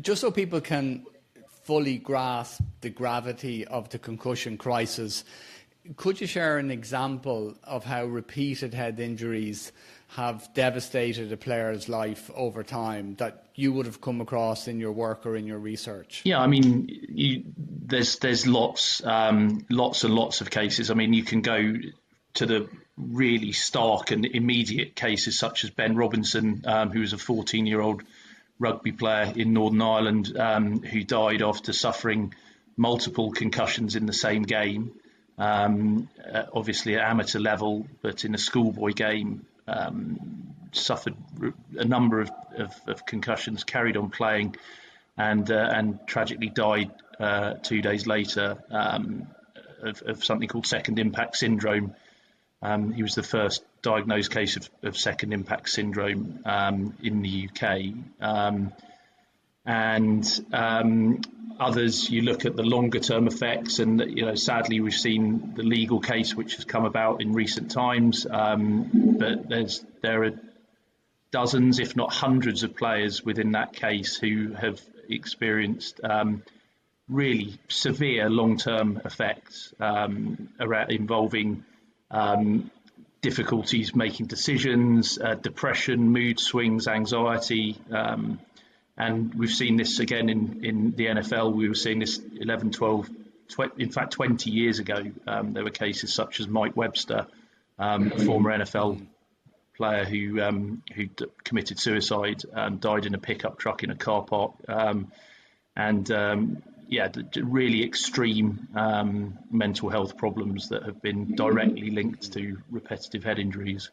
just so people can fully grasp the gravity of the concussion crisis, could you share an example of how repeated head injuries have devastated a player's life over time that you would have come across in your work or in your research? Yeah, I mean, there's lots and lots of cases. I mean, you can go to the really stark and immediate cases such as Ben Robinson, who was a 14-year-old rugby player in Northern Ireland who died after suffering multiple concussions in the same game. Obviously at amateur level, but in a schoolboy game, suffered a number of concussions, carried on playing, and tragically died 2 days later of something called second impact syndrome. He was the first diagnosed case of second impact syndrome in the UK. And others, you look at the longer term effects, and sadly we've seen the legal case which has come about in recent times. But there are dozens, if not hundreds, of players within that case who have experienced really severe long-term effects involving difficulties making decisions, depression, mood swings, anxiety. And we've seen this again in the NFL. We were seeing this 11, 12, in fact 20 years ago. There were cases such as Mike Webster, a former NFL player who committed suicide and died in a pickup truck in a car park. Really extreme mental health problems that have been directly linked to repetitive head injuries.